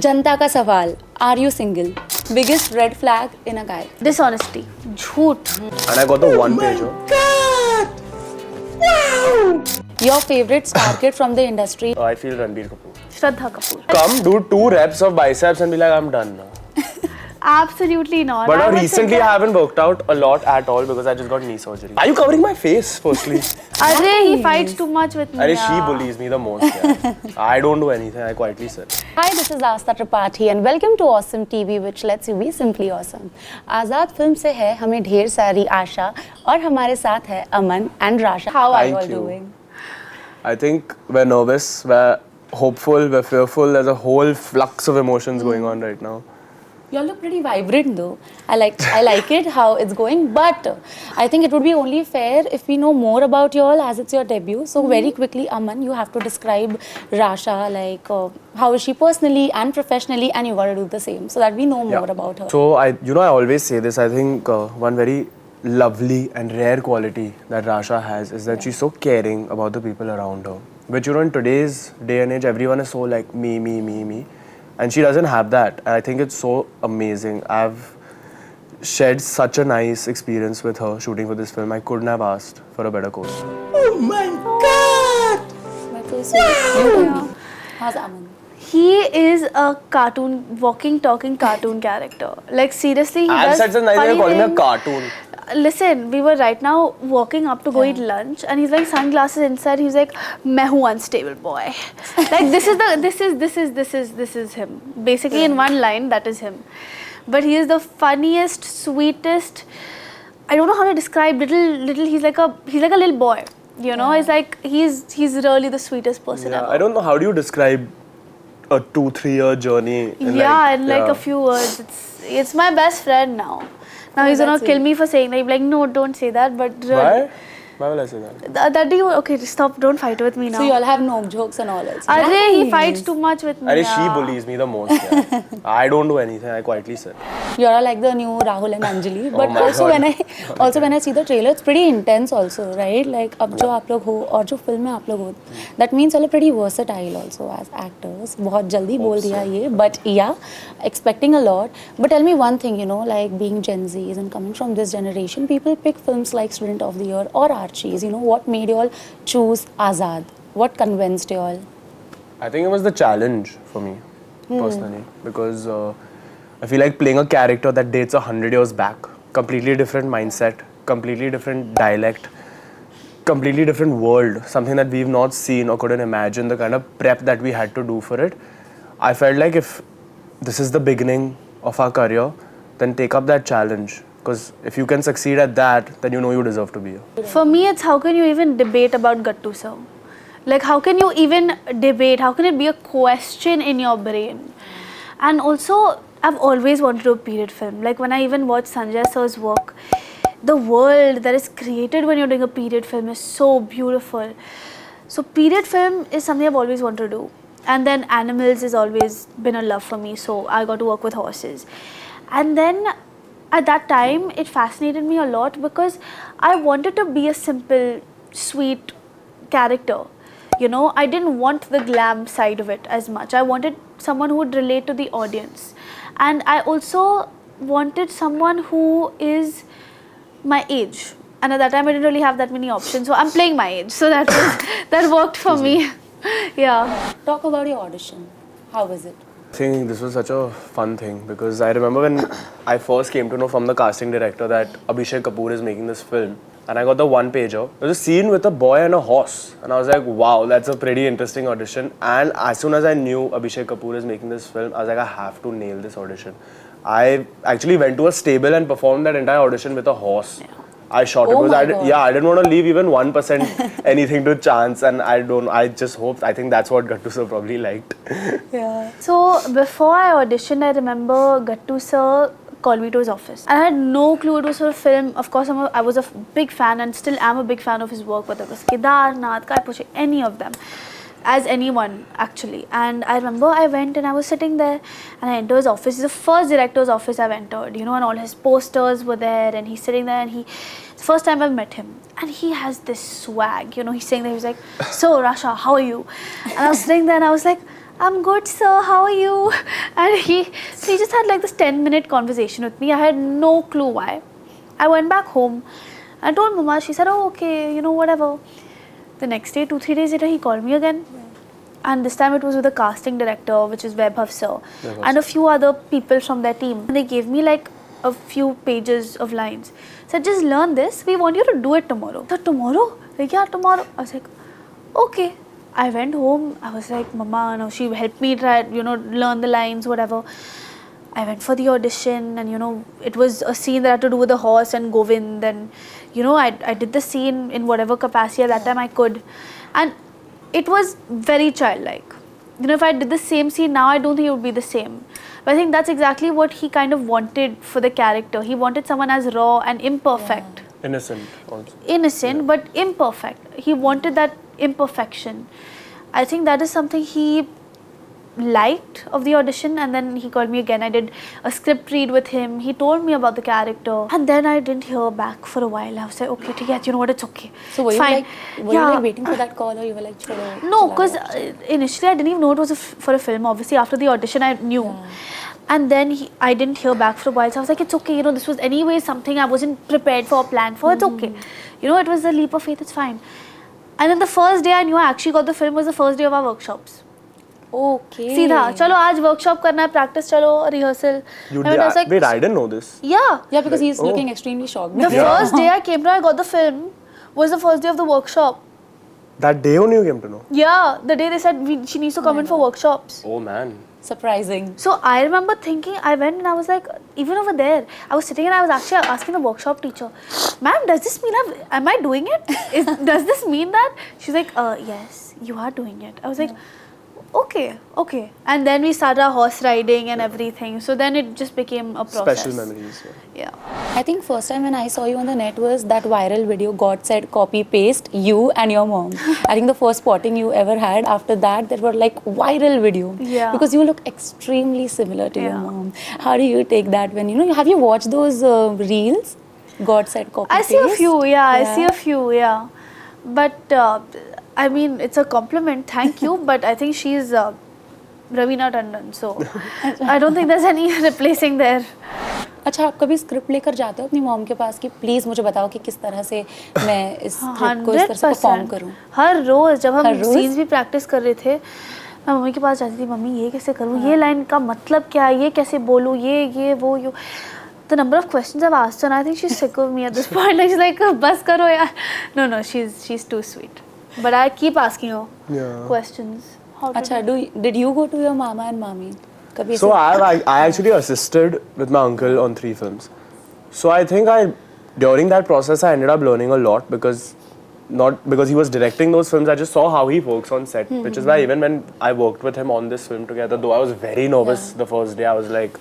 जनता का सवाल, are you single? Biggest red flag in a guy. Dishonesty. झूठ. And I got the one page. Your favorite star kid from the industry. I feel Ranbir Kapoor. Shraddha Kapoor. Come do 2 reps of biceps and be like, I'm done now. Absolutely not. But was recently I surprised. haven't worked out a lot at all because I just got knee surgery. Are you covering my face firstly? Arre, he fights too much with me. Arre, she yeah. bullies me the most. Yeah. I don't do anything, I quietly sit. Hi, this is Asta Tripathi and welcome to Awesome TV, which lets you be simply awesome. Azad film से है हमें ढेर सारी आशा और हमारे साथ है अमन and Rasha. How are you all Thank you. doing? I think we're nervous, we're hopeful, we're fearful. There's a whole flux of emotions going on right now. You all look pretty vibrant though. I like it how it's going, but I think it would be only fair if we know more about you all as it's your debut. So very quickly, Aman, you have to describe Rasha, like how is she personally and professionally, and you got to do the same so that we know more about her. So I always say this. I think one very lovely and rare quality that Rasha has is that she's so caring about the people around her. Which in today's day and age, everyone is so like me. And she doesn't have that. And I think it's so amazing. I've shared such a nice experience with her shooting for this film. I couldn't have asked for a better co-star. Oh my God! That's so sweet. How's Aman? He is a walking, talking cartoon character. Like seriously, he I'm does such a nice way of funny calling me a things. cartoon. Listen, we were right now walking up to go eat lunch, and he's like sunglasses inside. He's like, "मैं हूँ unstable boy." Like this is him. Basically, in one line, that is him. But he is the funniest, sweetest. I don't know how to describe little. He's like a little boy. You know, it's like he's really the sweetest person ever. I don't know how do you describe a 2-3 year journey. In like a few words. It's my best friend now. Now he's gonna kill me for saying that. He'll be like, no, don't say that. But Why? Why will I say that? that do you? Okay, stop. Don't fight with me now. So you all have no jokes and all else. Arre, he fights too much with me. Arre, she bullies me the most. Yeah. I don't do anything. I quietly sit. You all are like the new Rahul and Anjali. But my also God. when I see the trailer, it's pretty intense also, right? Like अब जो आप लोग हो और जो film में आप लोग हो, that means all are pretty versatile also as actors. बहुत जल्दी बोल दिया ये, but yeah, expecting a lot. But tell me one thing, you know, like being Gen Zs and coming from this generation, people pick films like Student of the Year or Archies. You know, what made you all choose Azad? What convinced you all? I think it was the challenge for me, personally, because I feel like playing a character that dates 100 years back, completely different mindset, completely different dialect, completely different world, something that we've not seen or couldn't imagine, the kind of prep that we had to do for it. I felt like if this is the beginning of our career, then take up that challenge. Because if you can succeed at that, then you know you deserve to be here. For me, it's how can you even debate about Gattu sir? Like how can you even debate? How can it be a question in your brain? And also, I've always wanted to do a period film. Like when I even watch Sanjay sir's work, the world that is created when you're doing a period film is so beautiful. So period film is something I've always wanted to do. And then animals has always been a love for me. So I got to work with horses. And then at that time, it fascinated me a lot because I wanted to be a simple, sweet character. You know, I didn't want the glam side of it as much. I wanted someone who would relate to the audience. And I also wanted someone who is my age. And at that time, I didn't really have that many options. So I'm playing my age. So that worked for me. Yeah. Talk about your audition. How was it? I think this was such a fun thing because I remember when I first came to know from the casting director that Abhishek Kapoor is making this film, and I got the one pager. There was a scene with a boy and a horse, and I was like, wow, that's a pretty interesting audition. And as soon as I knew Abhishek Kapoor is making this film, I was like, I have to nail this audition. I actually went to a stable and performed that entire audition with a horse. Yeah. I shot it because I didn't want to leave even 1% anything to chance, and I just hoped, I think that's what Gattu sir probably liked. Yeah. So before I auditioned, I remember Gattu sir called me to his office. And I had no clue it was for a film. Of course, I was a big fan and still am a big fan of his work, whether it was Kedarnath, Kai Puche, any of them. As anyone actually. And I remember I went and I was sitting there and I entered his office. It's the first director's office I've entered, you know, and all his posters were there and he's sitting there and it's the first time I've met him. And he has this swag, you know, he's saying that, he was like, so Rasha, how are you? And I was sitting there and I was like, I'm good, sir. How are you? And he just had like this 10-minute conversation with me. I had no clue why. I went back home. I told Mama. She said, "Oh, okay, you know, whatever." The next day, 2-3 days later, he called me again. And this time it was with the casting director, which is Vaibhav sir, and a few other people from their team. They gave me like a few pages of lines. Said, just learn this. We want you to do it tomorrow. So tomorrow? Like, yeah, tomorrow. I was like, okay. I went home. I was like, Mama, no, she helped me try, you know, learn the lines, whatever. I went for the audition, and you know, it was a scene that I had to do with the horse and Govind, and you know, I did the scene in whatever capacity at that time I could, and it was very childlike. You know, if I did the same scene now, I don't think it would be the same. But I think that's exactly what he kind of wanted for the character. He wanted someone as raw and imperfect. Innocent also. Innocent, but imperfect. He wanted that imperfection. I think that is something he liked of the audition, and then he called me again. I did a script read with him. He told me about the character, and then I didn't hear back for a while. I was like, okay, yeah, you know what, it's okay. So were you fine. were you like waiting for that call, or you were like, Chalo, No, chala because gaya? initially I didn't even know it was for a film. Obviously, after the audition, I knew. Yeah. And then I didn't hear back for a while. So I was like, it's okay. You know, this was anyway something I wasn't prepared for or planned for. It's okay. You know, it was a leap of faith. It's fine. And then the first day I knew I actually got the film was the first day of our workshops. Okay. सीधा चलो आज workshop करना है, practice चलो, rehearsal. You And I was like, wait, I didn't know this. yeah. Yeah, because he's Oh. looking extremely shocked. The first day I came to, I got the film, was the first day of the workshop. That day only you came to know. Yeah, the day they said she needs to come in for workshops. Oh man. Surprising. So I remember thinking, I went and I was like, even over there, I was sitting and I was actually asking the workshop teacher, ma'am, does this mean am I doing it? Does this mean that? She's like, yes, you are doing it. I was like, okay. And then we started our horse riding and everything. So then it just became a process. Special memories. Yeah. I think first time when I saw you on the net was that viral video, God said copy paste you and your mom. I think the first spotting you ever had. After that, there were like viral video. Yeah. Because you look extremely similar to your Yeah. mom. How do you take that when, you know, have you watched those reels? God said copy I paste? see a few, I see a few, yeah. But I mean, it's a compliment, thank you. But I think she's Ravina Tandon, so I don't think there's any replacing there. अच्छा, आप कभी script लेकर जाते हो अपनी mom के पास कि please मुझे बताओ कि किस तरह से मैं इस स्क्रिप्ट को इस तरह से परफॉर्म करूं? हर रोज जब हम हर रोज? सीन्स भी प्रैक्टिस कर रहे थे, मैं मम्मी के पास जाती थी, मम्मी ये कैसे करूं, ये लाइन का मतलब क्या है, ये कैसे बोलूं, ये वो you. The number of questions I've asked her, and I think she's sick of me at this point. Like, she's like, bas karo yaar. No, she's too sweet. But I keep asking her questions. How to अच्छा, do did you go to your mama and mommy? कभी So ऐसे- I actually assisted with my uncle on 3 films. So I think during that process I ended up learning a lot because not because he was directing those films, I just saw how he works on set, which is why even when I worked with him on this film together, though I was very nervous the first day, I was like,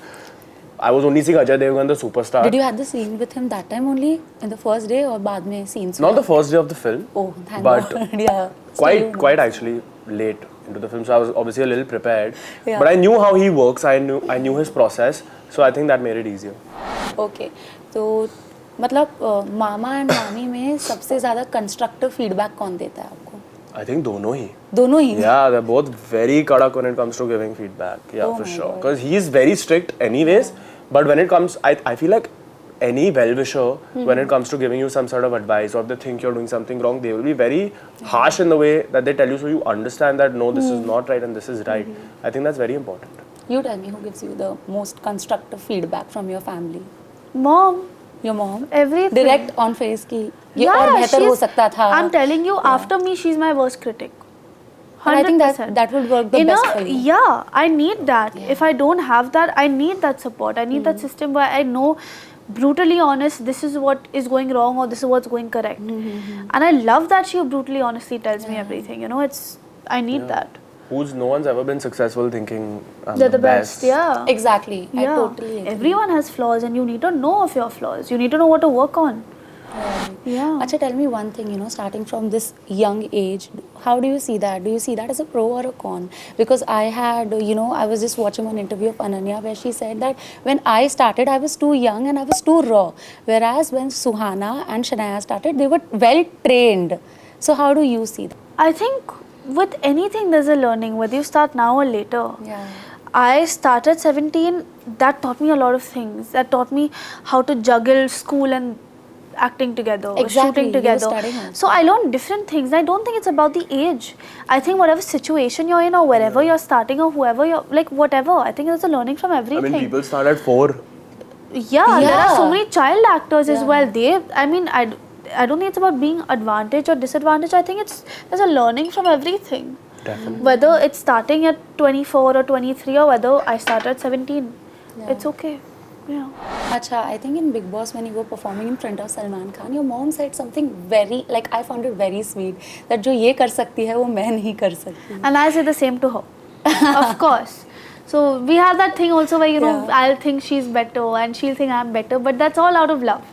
I was only seeing Ajay Devgan, the superstar. Did you have the scene with him that time only in the first day or बाद में scenes? Not the first day of the film, Oh, thank but God. Yeah. Still, quite actually late into the film, so I was obviously a little prepared. Yeah. But I knew how he works. I knew his process, so I think that made it easier. Okay. तो मतलब मामा and मामी में सबसे ज़्यादा constructive feedback कौन देता है आपको? I think दोनों ही. दोनों ही? Yeah, they're both very kadak when it comes to giving feedback. Yeah, Oh for my sure. God. Because he's very strict anyways. But when it comes, I feel like any well-wisher, when it comes to giving you some sort of advice, or if they think you're doing something wrong, they will be very harsh in the way that they tell you, so you understand that no, this is not right and this is right. I think that's very important. You tell me who gives you the most constructive feedback from your family? Mom, Your mom? everything. Direct on face की ये और बेहतर हो सकता था. I'm telling you, after me, she's my worst critic. But I think 100%. that would work the best for you. Yeah, I need that. If I don't have that, I need that support. I need that system where I know, brutally honest, this is what is going wrong or this is what's going correct. And I love that she brutally honestly tells me everything. You know, I need that. No one's ever been successful thinking I'm They're the best. Yeah. Exactly. I Yeah. totally agree. Everyone has flaws and you need to know of your flaws. You need to know what to work on. Yeah. Acha, tell me one thing, you know, starting from this young age, how do you see that? Do you see that as a pro or a con? Because I had, you know, I was just watching one interview of Ananya where she said that when I started, I was too young and I was too raw. Whereas when Suhana and Shania started, they were well trained. So how do you see that? I think with anything there's a learning, whether you start now or later. Yeah. I started 17, that taught me a lot of things. That taught me how to juggle school and acting together, Exactly, shooting you were together. studying also. So I learned different things. I don't think it's about the age. I think whatever situation you're in or wherever you're starting or whoever you're, like whatever, I think there's a learning from I everything. mean, people start at 4. Yeah, there are so Yeah. many child actors as Yeah. well. I don't think it's about being advantage or disadvantage. I think there's a learning from everything. Definitely. Whether it's starting at 24 or 23 or whether I start at 17, it's okay. Yeah. Acha, I think in Big Boss when you were performing in front of Salman Khan, your mom said something very, like I found it very sweet, that जो ये कर सकती है वो मैं नहीं कर सकती. And I say the same to her. Of course. So we have that thing also where, you know, Yeah. I'll think she's better and she'll think I'm better, but that's all out of love.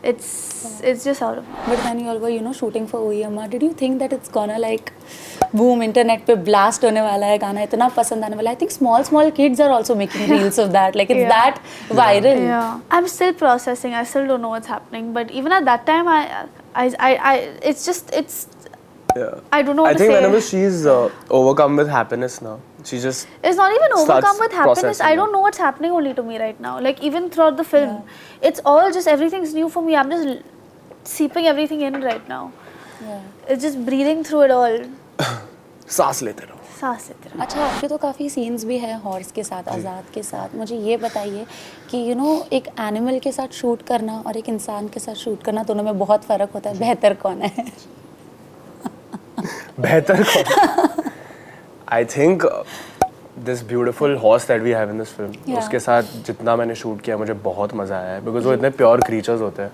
It's just out of love. But when you all were, you know, shooting for OE Amma, did you think that it's gonna like boom, internet पे blast होने वाला है गाना, इतना पसंद आने वाला है? I think small kids are also making reels of that. Like it's Yeah. that viral. Yeah, I'm still processing. I still don't know what's happening. But even at that time, it's. Yeah. I don't know what I to think say. whenever she's overcome with happiness now, she just It's not even starts overcome with happiness. processing I it. don't know what's happening only to me right now. Like even throughout the film, it's all just everything's new for me. I'm just seeping everything in right now. Yeah. It's just breathing through it all. सांस लेते रहो. सांस लेते रहो. अच्छा, आपके तो काफ़ी सीन्स भी हैं हॉर्स के साथ, आज़ाद के साथ. मुझे ये बताइए कि यू नो एक एनिमल के साथ शूट करना और एक इंसान के साथ शूट करना, दोनों में बहुत फ़र्क होता है. बेहतर कौन है? बेहतर कौन? I think this beautiful horse that we have in this film, Yeah. उसके साथ जितना मैंने शूट किया मुझे बहुत मज़ा आया है because वो इतने प्योर creatures होते हैं.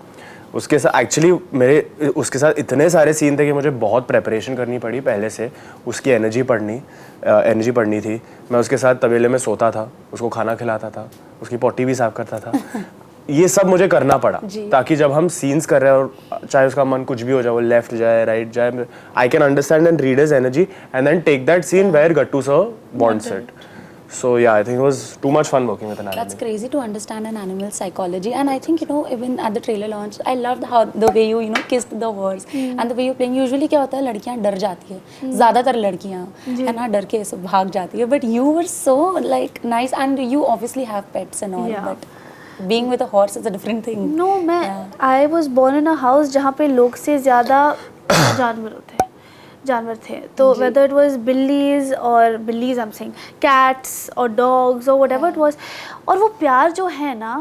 उसके साथ एक्चुअली मेरे उसके साथ इतने सारे सीन थे कि मुझे बहुत प्रेपरेशन करनी पड़ी पहले से. उसकी एनर्जी पढ़नी थी. मैं उसके साथ तबेले में सोता था, उसको खाना खिलाता था, उसकी पॉटी भी साफ करता था. ये सब मुझे करना पड़ा ताकि जब हम सीन्स कर रहे हैं और चाहे उसका मन कुछ भी हो जाए, वो लेफ्ट जाए राइट जाए, I can understand and read his energy and then take that scene where Gattu sir wants it. So yeah, I think it was too much fun working with an animal. That's crazy to understand an animal's psychology. And I think, you know, even at the trailer launch, I loved how the way you know, kissed the horse and the way you're playing. Usually क्या होता है, लड़कियाँ डर जाती है, ज़्यादातर लड़कियाँ है ना, डर के सब भाग जाती है. But you were so like nice, and you obviously have pets and all. Yeah. But being with a horse is a different thing. No, I was born in a house जहाँ पे लोग से ज़्यादा जानवर थे. तो whether it was billies I'm saying cats or dogs or whatever it was, और वो प्यार जो है ना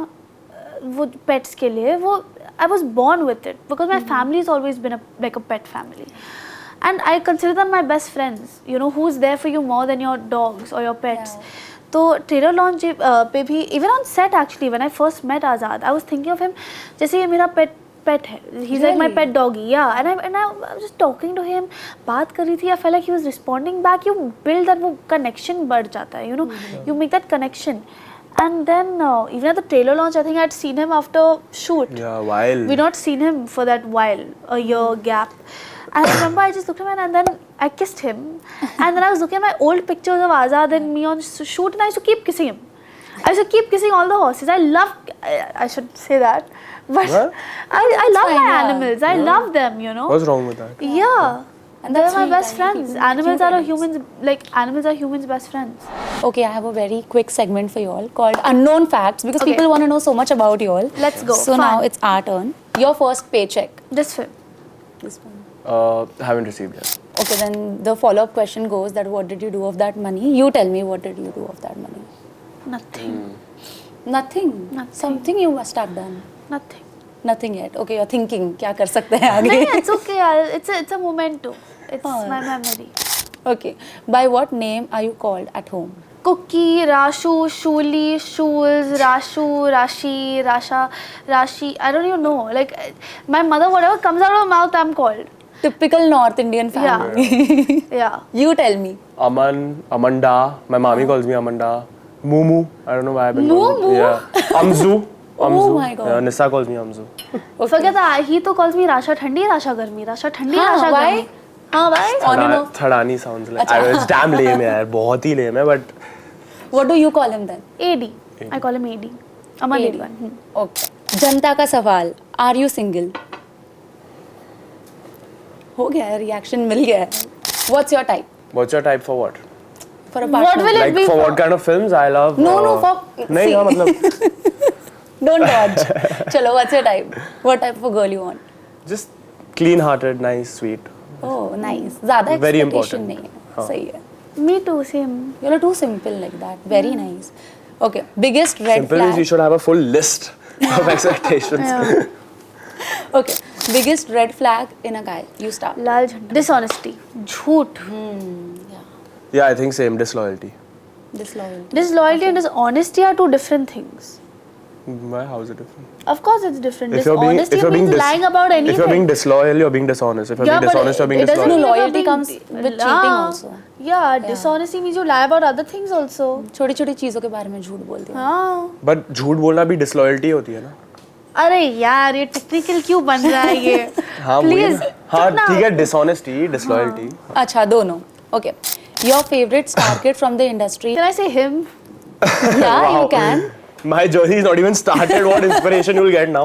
वो pets के लिए, वो I was born with it because my family's always been like a pet family. And I consider them my best friends, you know, who's there for you more than your dogs or your pets. तो trailer launch पे भी, even on set actually when I first met Azad, I was thinking of him जैसे ये मेरा pet है. He is like my pet doggy. या and I was just talking to him, बात कर रही थी. I feel like he was responding back. You build that, वो कनेक्शन बढ़ जाता है, you know, you make that connection. And then even at the trailer launch, I think I had seen him after shoot. Yeah, while We not seen him for that while, a year gap. And I remember I just looked at him and then I kissed him. And then I was looking at my old pictures of Azad and me on shoot, and I used to keep kissing him. I used to keep kissing all the horses. I should say that. But What? I love fine, my yeah. animals. I love them, you know. what's wrong with that? Yeah. And They're that's my sweet. best I mean, friends. people Animals cute are animals. animals are humans' best friends. Okay, I have a very quick segment for you all called Unknown Facts, because Okay. people want to know so much about you all. Let's go. So Fun. now it's our turn. Your first paycheck. This film. This one. Haven't received yet. Okay, then the follow-up question goes that what did you do of that money? You tell me, what did you do of that money? Nothing. Nothing. Nothing. Something you must have done. Nothing. Nothing yet. Okay, you're thinking क्या कर सकते हैं आगे? No, it's okay. It's a memento. It's my memory. Okay. By what name are you called at home? Cookie, Rashu, Shuli, Shuls, Rashu, Rashi, Rasha, Rashi. I don't even know. Like my mother, whatever comes out of her mouth, I'm called. Typical North Indian family. Yeah. You tell me. Aman, Amanda. My mommy calls me Amanda. Mumu. I don't know why I've been called. Mumu? Yeah. Amzu. Amzu. my God. Yeah, Nissa calls me Amzu. Forget that. He तो calls me Rasha ठंडी, Rasha गर्मी, Rasha ठंडी, हाँ, Rasha why? गर्मी. हाँ, why? On and off. Thadani sounds like. I mean, it's damn lame यार. बहुत ही lame है, but What do you call him then? AD. I call him AD. Aman AD. Devgan. Okay. जनता का सवाल. Are you single? हो गया है, reaction मिल गया है. What's your type What's your type for what? for a partner? What will it Like be for what kind of films I love? No, for नहीं see, हाँ मतलब don't dodge. Chalo, what's your type? What type of girl you want? just clean-hearted, nice, sweet. Oh, nice. ज़्यादा Very expectation important. नहीं है. हाँ. सही है. Me too, same. You're too simple like that. Very nice. Okay. Biggest red Simple is you flag. should have a full list of expectations. Yeah. Okay. Biggest red flag in a guy. You start. लाल झंडा. Dishonesty. झूठ. Yeah. Yeah, I think same disloyalty. Disloyalty. Disloyalty and dishonesty are two different things. Why? How is it different? Of course, it's different. If you're being, Dishonesty if you're being means lying about anything. if you're being disloyal, you're being dishonest. If you're being but dishonest, you're being it doesn't disloyal. mean if you're Loyalty being- comes with cheating also. Yeah, dishonesty means you lie about other things also. छोटी छोटी चीजों के बारे में झूठ बोलती हूँ. हाँ. But झूठ बोलना भी disloyalty होती है ना? अरे यार ये टेक्निकल क्यों बन रहा है ये? हाँ वही Please. ना. हाँ ठीक है dishonesty, disloyalty. अच्छा दोनों. Okay. Your favorite star kid from the industry. Can I say him? Yeah, Wow. you can. My journey is not even started. What inspiration you'll get now?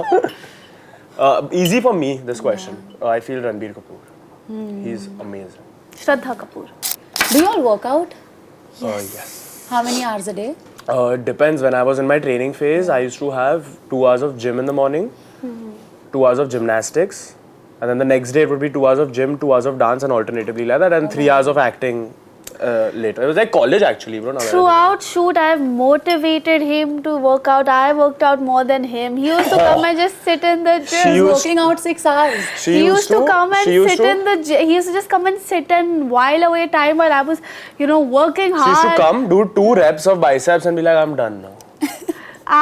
Easy for me this question. I feel Ranbir Kapoor. He's amazing. Shraddha Kapoor. Do you all work out? Yes. How many hours a day? It depends. When I was in my training phase, I used to have 2 hours of gym in the morning, 2 hours of gymnastics, and then the next day it would be 2 hours of gym, 2 hours of dance, and alternatively like that, and 3 hours of acting later. It was like college actually, bro. Now that I Throughout shoot, I have motivated him to work out. I worked out more than him. He used to come and just sit in the gym. She used- Working out 6 hours. She He used to come and she used sit to- in the gym. He used to just come and sit and while away time while I was, working She hard. used to come, do 2 reps of biceps, and be like, "I'm done now."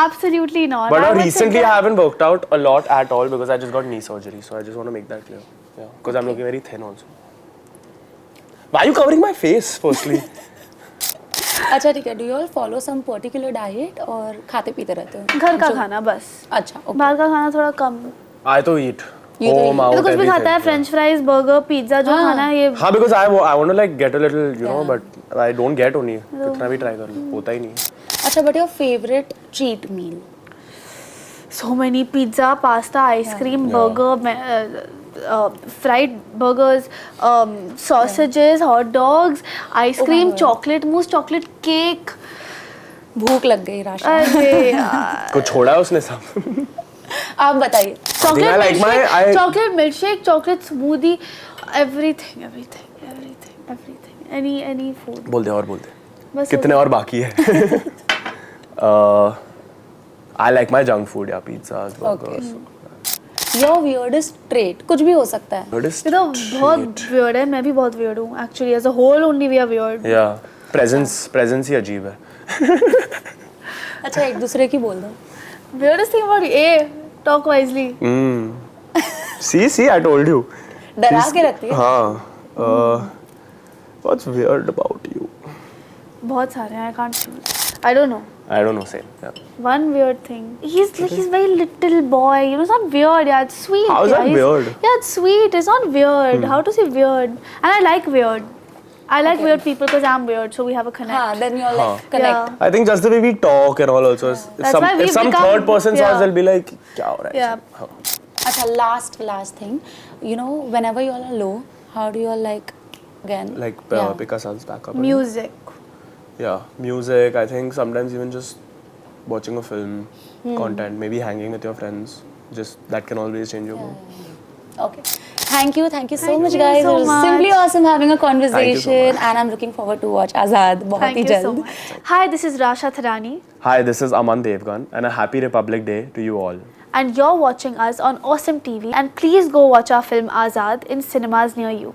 Absolutely not. But I now would sit recently, I there- haven't worked out a lot at all because I just got knee surgery. So I just want to make that clear. Yeah, because I'm looking very thin also. Why are you covering my face? Firstly. अच्छा ठीक है. Do you all follow some particular diet और खाते पीते रहते हो? घर का खाना बस. अच्छा. Okay. बाहर का खाना थोड़ा कम. I to eat. You to Home, eat. out, ये तो कुछ भी खाता है. everything. French fries, burger, pizza जो हाँ. खाना है ये. हाँ, because I want to like get a little, Yeah. but I don't get only. कितना भी try कर लो, होता ही नहीं है. अच्छा, but your favorite cheat meal? So many pizza, pasta, ice cream, burger, fried burgers, sausages, hot dogs, ice Oh my cream, God. chocolate mousse, chocolate cake. भूख लग गई राशा. अरे यार. कुछ छोड़ा है उसने सब. आप बताइए. Chocolate I like my- milkshake, chocolate milkshake, chocolate smoothie, everything. Any food. बोल दे और बोल दे. बस कितने और बाकी है? I like my junk food, yeah, pizzas, burgers. Your weirdest trait कुछ भी हो सकता है. Weirdest ये तो बहुत trait. weird है. मैं भी बहुत weird हूँ. Actually, as a whole only we are weird. Yeah, presence ही अजीब है. अच्छा एक दूसरे की बोल दो. Weirdest thing about you? Talk wisely. See, I told you. डरा She's- के रखती है. हाँ. What's weird about you? बहुत सारे हैं. I can't choose. I don't know. I don't know, same. Yeah. One weird thing. He's very little boy. It's not weird. Yeah, it's sweet. How is yeah. that He's- weird? Yeah, it's sweet. It's not weird. How to say weird? And I like weird. I like weird people because I'm weird, so we have a connect. हाँ, then you're like हाँ. connect. I think just the way we talk and all also. If That's some, why if we've some become- third person saw us, yeah. they'll be like, क्या हो रहा है? Yeah. हाँ. अच्छा last thing. Whenever you all are low, how do you all like again? Like yeah. pick ourselves back up. Music. Yeah, music. I think sometimes even just watching a film, content, maybe hanging with your friends. Just that can always change your mood. Okay. Thank you so Thank much, you guys. so it was much. simply awesome having a conversation, Thank you so much. and I'm looking forward to watch Azad बहुत Thank he you so जल्द. much. Hi, this is Rasha Tharani. Hi, this is Aman Devgan, and a happy Republic Day to you all. And you're watching us on Awesome TV. And please go watch our film Azad in cinemas near you.